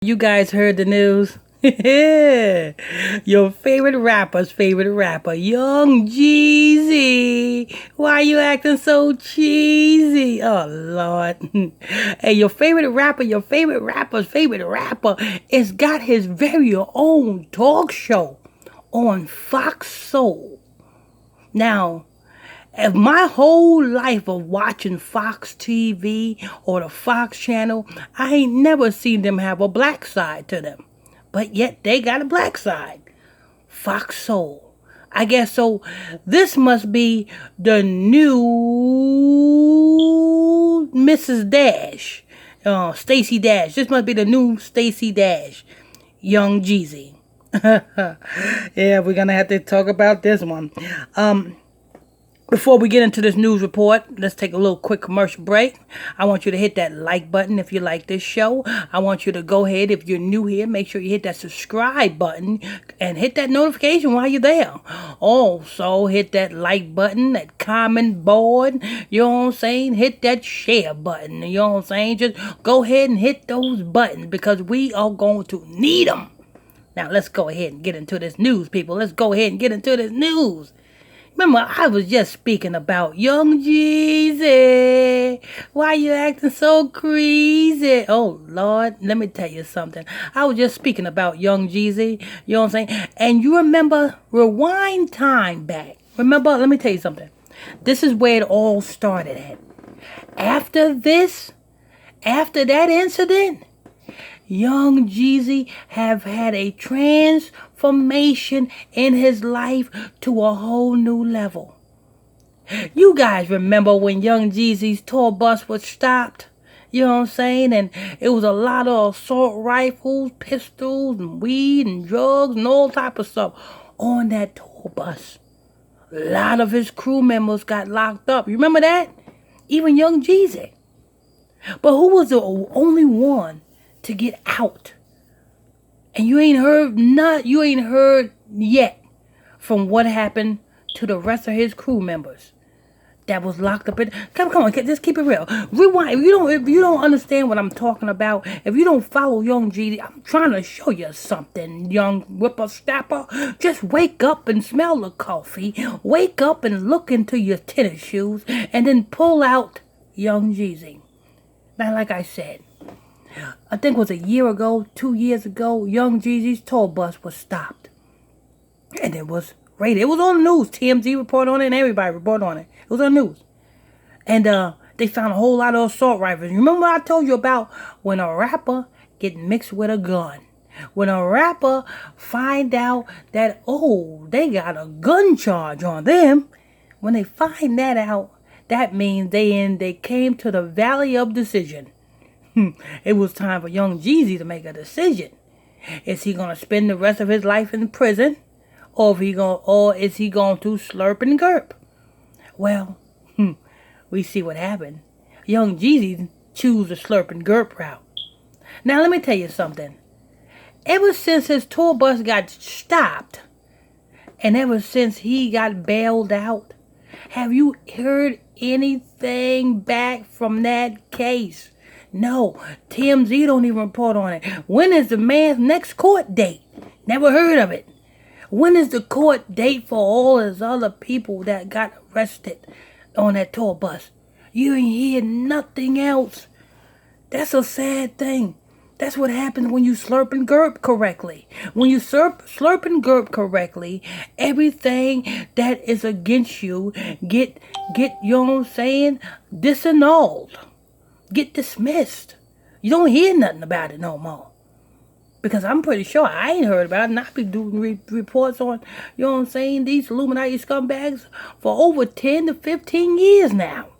You guys heard the news? Your favorite rapper's favorite rapper, Young Jeezy. Why you acting so cheesy? Oh, Lord. Hey, your favorite rapper's favorite rapper has got his very own talk show on Fox Soul. Now, if my whole life of watching Fox TV or the Fox channel, I ain't never seen them have a black side to them. But yet they got a black side. Fox Soul. I guess so. This must be the new Mrs. Dash. Stacy Dash. This must be the new Stacy Dash. Young Jeezy. Yeah, we're gonna have to talk about this one. Before we get into this news report, let's take a little quick commercial break. I want you to hit that like button if you like this show. I want you to go ahead, if you're new here, make sure you hit that subscribe button and hit that notification while you're there. Also, hit that like button, that comment board, you know what I'm saying? Hit that share button, you know what I'm saying? Just go ahead and hit those buttons because we are going to need them. Now, let's go ahead and get into this news, people. Let's go ahead and get into this news. Remember, I was just speaking about Young Jeezy. Why you acting so crazy? Oh, Lord, let me tell you something. I was just speaking about Young Jeezy. You know what I'm saying? And you remember, rewind time back. Remember, let me tell you something. This is where it all started at. After that incident, Young Jeezy have had a transformation in his life to a whole new level. You guys remember when Young Jeezy's tour bus was stopped? You know what I'm saying? And it was a lot of assault rifles, pistols, and weed and drugs and all type of stuff on that tour bus. A lot of his crew members got locked up. You remember that? Even Young Jeezy. But who was the only one to get out? And you ain't heard yet from what happened to the rest of his crew members that was locked up in. Come on, just keep it real. Rewind. If you don't understand what I'm talking about, if you don't follow Young Jeezy, I'm trying to show you something, young whippersnapper. Just wake up and smell the coffee. Wake up and look into your tennis shoes, and then pull out Young Jeezy. Now, like I said, I think it was a year ago, 2 years ago, Young Jeezy's tour bus was stopped. And it was raided. It was on the news. TMZ reported on it and everybody reported on it. It was on the news. And they found a whole lot of assault rifles. Remember what I told you about when a rapper get mixed with a gun? When a rapper find out that, they got a gun charge on them. When they find that out, that means they came to the valley of decision. It was time for Young Jeezy to make a decision. Is he gonna spend the rest of his life in prison, or is he going to slurp and gurp? Well, we see what happened. Young Jeezy chose the slurp and gurp route. Now let me tell you something. Ever since his tour bus got stopped, and ever since he got bailed out, have you heard anything back from that case? No, TMZ don't even report on it. When is the man's next court date? Never heard of it. When is the court date for all his other people that got arrested on that tour bus? You ain't hear nothing else. That's a sad thing. That's what happens when you slurp and gurp correctly. When you slurp and gurp correctly, everything that is against you get you know what I'm saying, disannulled. Get dismissed. You don't hear nothing about it no more. Because I'm pretty sure I ain't heard about it. And I've been doing reports on, you know what I'm saying, these Illuminati scumbags for over 10 to 15 years now.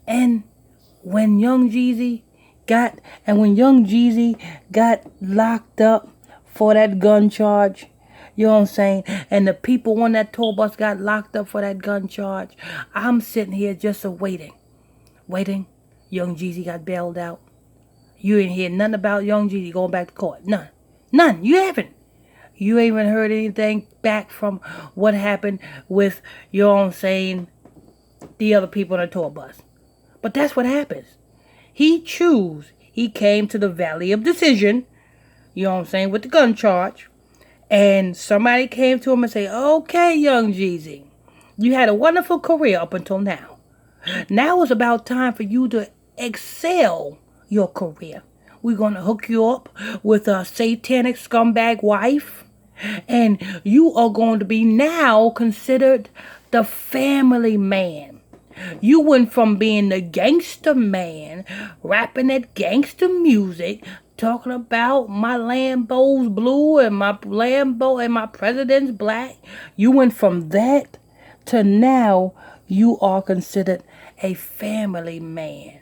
And when Young Jeezy got locked up for that gun charge, you know what I'm saying, and the people on that tour bus got locked up for that gun charge, I'm sitting here just waiting. Young Jeezy got bailed out. You ain't hear nothing about Young Jeezy going back to court. None. You haven't. You ain't even heard anything back from what happened with, you know what I'm saying, the other people on the tour bus. But that's what happens. He he came to the Valley of Decision, you know what I'm saying, with the gun charge. And somebody came to him and say, okay, young Jeezy, you had a wonderful career up until now. Now it's about time for you to excel your career. We're going to hook you up with a satanic scumbag wife. And you are going to be now considered the family man. You went from being the gangster man, rapping that gangster music, talking about my Lambo's blue and my Lambo and my president's black. You went from that to now you are considered a family man.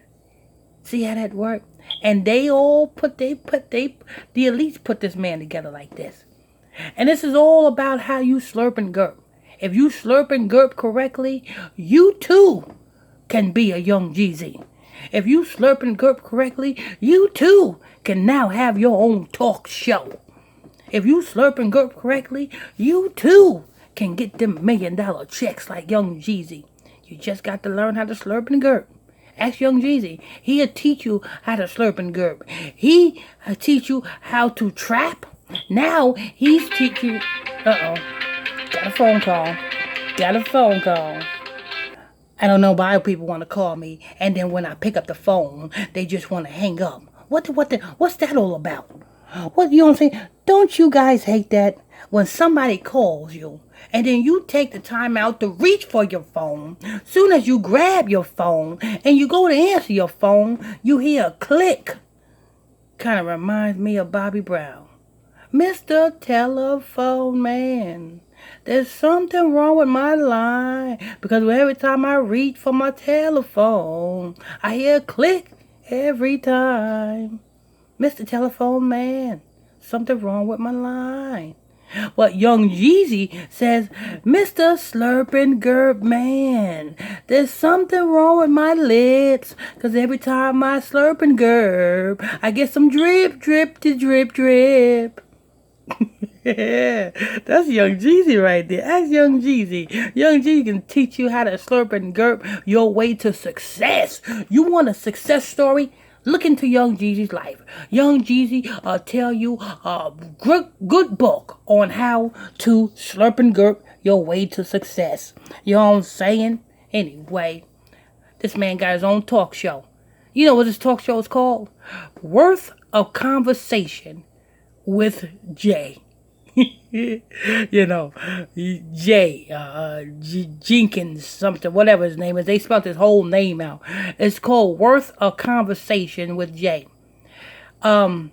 See how that worked? And they all the elites put this man together like this. And this is all about how you slurp and gurp. If you slurp and gurp correctly, you too can be a young Jeezy. If you slurp and gurp correctly, you too can now have your own talk show. If you slurp and gurp correctly, you too can get them $1 million checks like young Jeezy. You just got to learn how to slurp and gurp. Ask young Jeezy. He'll teach you how to slurp and gurp. He'll teach you how to trap. Now he's teaching. Got a phone call. I don't know why people want to call me, and then when I pick up the phone, they just want to hang up. What's that all about? What, you know what I'm saying? Don't you guys hate that? When somebody calls you, and then you take the time out to reach for your phone. Soon as you grab your phone, and you go to answer your phone, you hear a click. Kind of reminds me of Bobby Brown. Mr. Telephone Man, there's something wrong with my line, because every time I reach for my telephone, I hear a click every time. Mr. Telephone Man, something wrong with my line. Well, young Jeezy says, Mr. Slurpin' Gerb Man, there's something wrong with my lips, because every time I slurp and gerb, I get some drip, drip to drip, drip. Yeah, that's Young Jeezy right there. Ask Young Jeezy. Young Jeezy can teach you how to slurp and gurp your way to success. You want a success story? Look into Young Jeezy's life. Young Jeezy tell you a good book on how to slurp and gurp your way to success. You know what I'm saying? Anyway, this man got his own talk show. You know what his talk show is called? Worth of Conversation with Jay. You know, Jay, Jenkins, something, whatever his name is. They spelled his whole name out. It's called Worth a Conversation with Jay. And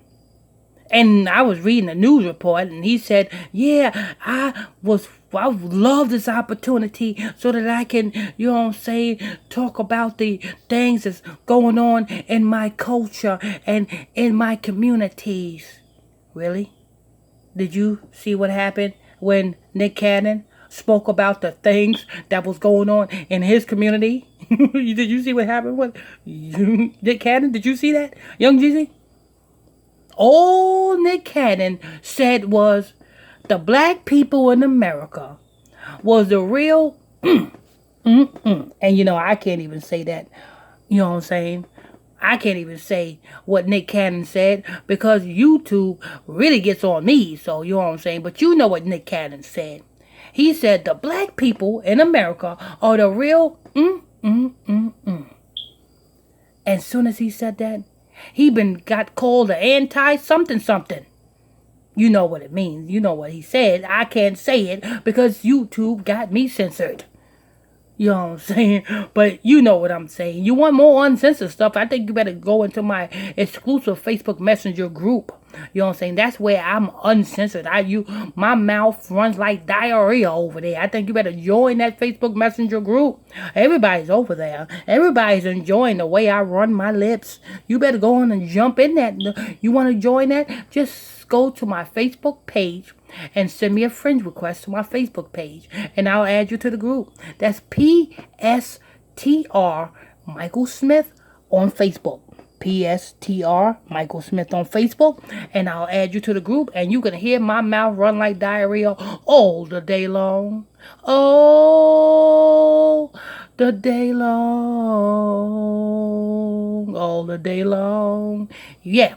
I was reading a news report, and he said, yeah, I love this opportunity so that I can, you know what I'm saying, talk about the things that's going on in my culture and in my communities. Really? Did you see what happened when Nick Cannon spoke about the things that was going on in his community? Did you see what happened with Nick Cannon? Did you see that, Young Jeezy? All Nick Cannon said was the black people in America was the real And you know, I can't even say that. You know what I'm saying? I can't even say what Nick Cannon said because YouTube really gets on me. So, you know what I'm saying? But you know what Nick Cannon said. He said the black people in America are the real And as soon as he said that, he got called an anti-something. You know what it means. You know what he said. I can't say it because YouTube got me censored. You know what I'm saying? But you know what I'm saying. You want more uncensored stuff, I think you better go into my exclusive Facebook Messenger group. You know what I'm saying? That's where I'm uncensored. My mouth runs like diarrhea over there. I think you better join that Facebook Messenger group. Everybody's over there. Everybody's enjoying the way I run my lips. You better go on and jump in that. You want to join that? Just go to my Facebook page and send me a friend request to my Facebook page, and I'll add you to the group. That's PSTR Michael Smith on Facebook. PSTR Michael Smith on Facebook, and I'll add you to the group, and you can hear my mouth run like diarrhea all the day long. Oh, the day long, all the day long. Yeah.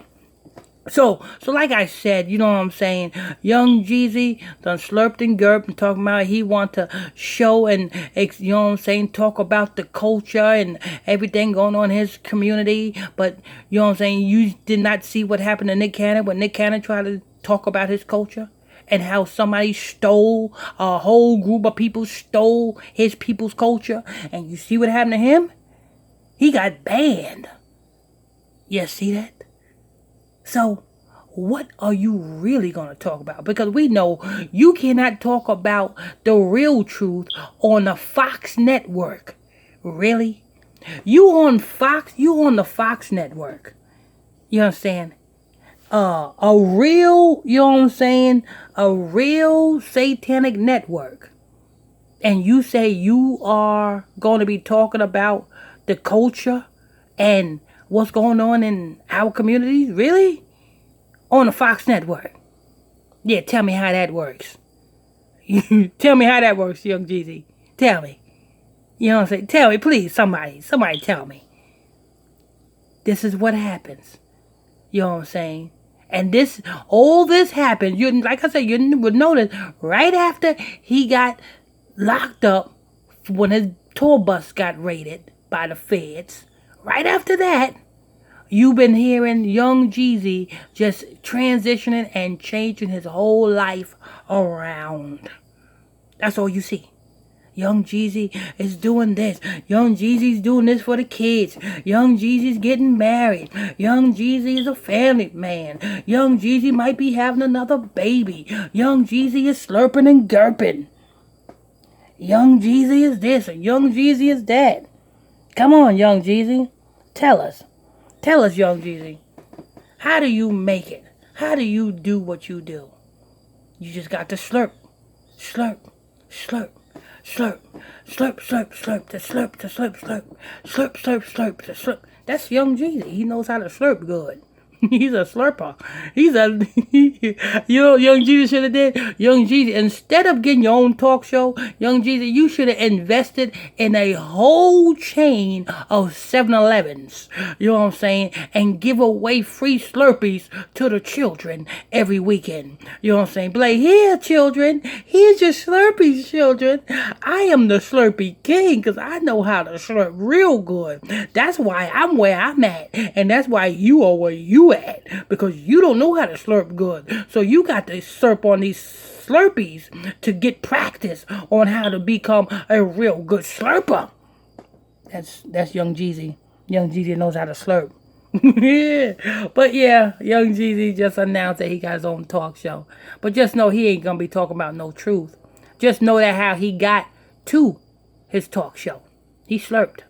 So like I said, you know what I'm saying? Young Jeezy done slurped and gurped and talking about he want to show and, you know what I'm saying, talk about the culture and everything going on in his community. But, you know what I'm saying, you did not see what happened to Nick Cannon when Nick Cannon tried to talk about his culture and how somebody stole, a whole group of people stole his people's culture. And you see what happened to him? He got banned. You see that? So, what are you really going to talk about? Because we know you cannot talk about the real truth on the Fox network. Really? You on Fox, you on the Fox network. You understand? A real, you know what I'm saying? A real satanic network. And you say you are going to be talking about the culture and what's going on in our communities? Really? On the Fox network? Yeah, tell me how that works. Tell me how that works, Young Jeezy. Tell me. You know what I'm saying? Tell me, please, somebody tell me. This is what happens. You know what I'm saying? And all this happened, like I said, you would notice right after he got locked up when his tour bus got raided by the feds. Right after that, you've been hearing Young Jeezy just transitioning and changing his whole life around. That's all you see. Young Jeezy is doing this. Young Jeezy's doing this for the kids. Young Jeezy's getting married. Young Jeezy is a family man. Young Jeezy might be having another baby. Young Jeezy is slurping and gurping. Young Jeezy is this and Young Jeezy is that. Come on, Young Jeezy. Tell us. Tell us, Young Jeezy. How do you make it? How do you do what you do? You just got to slurp. Slurp. Slurp. Slurp, slurp, slurp, slurp, to slurp, to slurp, slurp, slurp, slurp, slurp, to slurp. That's Young Jeezy. He knows how to slurp good. He's a slurper. He's a, you know what Young Jeezy should have did? Young Jeezy, instead of getting your own talk show, Young Jeezy, you should have invested in a whole chain of 7-Elevens. You know what I'm saying? And give away free Slurpees to the children every weekend. You know what I'm saying? Be like, here, children. Here's your Slurpees, children. I am the Slurpee king because I know how to slurp real good. That's why I'm where I'm at. And that's why you are where you at, because you don't know how to slurp good. So you got to slurp on these Slurpees to get practice on how to become a real good slurper. That's Young Jeezy. Young Jeezy knows how to slurp. Yeah. But yeah, Young Jeezy just announced that he got his own talk show. But just know he ain't gonna be talking about no truth. Just know that how he got to his talk show. He slurped.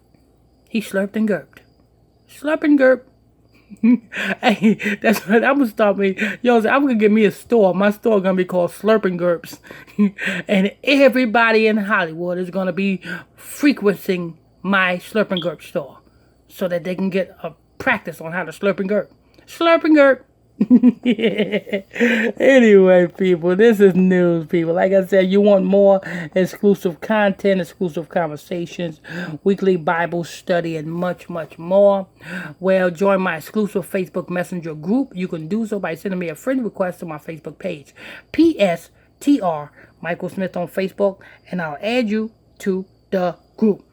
He slurped and gurped. Slurp and gurp. Hey, that's what I'm gonna start me. Yo, I'm gonna get me a store. My store gonna be called Slurping Gurps, and everybody in Hollywood is gonna be frequenting my Slurping Gurp store, so that they can get a practice on how to slurp and gurp. Slurp and gurp. Anyway, people, this is news, people. Like I said, you want more exclusive content, exclusive conversations, weekly Bible study, and much, much more. Well, join my exclusive Facebook Messenger group. You can do so by sending me a friend request to my Facebook page, PSTR Michael Smith on Facebook, and I'll add you to the group.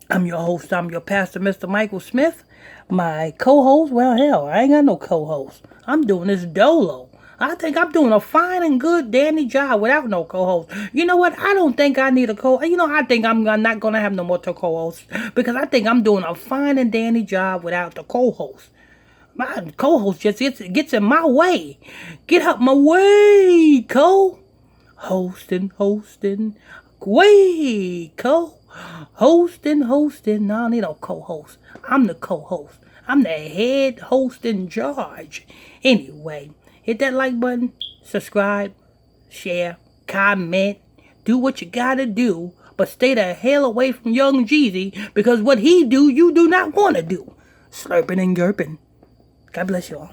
I'm your host. I'm your pastor, Mr. Michael Smith. My co-host, well, hell, I ain't got no co-host. I'm doing this dolo. I think I'm doing a fine and good dandy job without no co-host. You know what? I don't think I need a co-host. You know, I think I'm not going to have no more co-hosts because I think I'm doing a fine and dandy job without the co-host. My co-host just gets in my way. Get up my way, hosting, way, hosting. No, I don't need no co-host. I'm the co-host. I'm the head host in charge. Anyway, hit that like button, subscribe, share, comment, do what you gotta do, but stay the hell away from Young Jeezy, because what he do, you do not want to do. Slurping and gurping. God bless you all.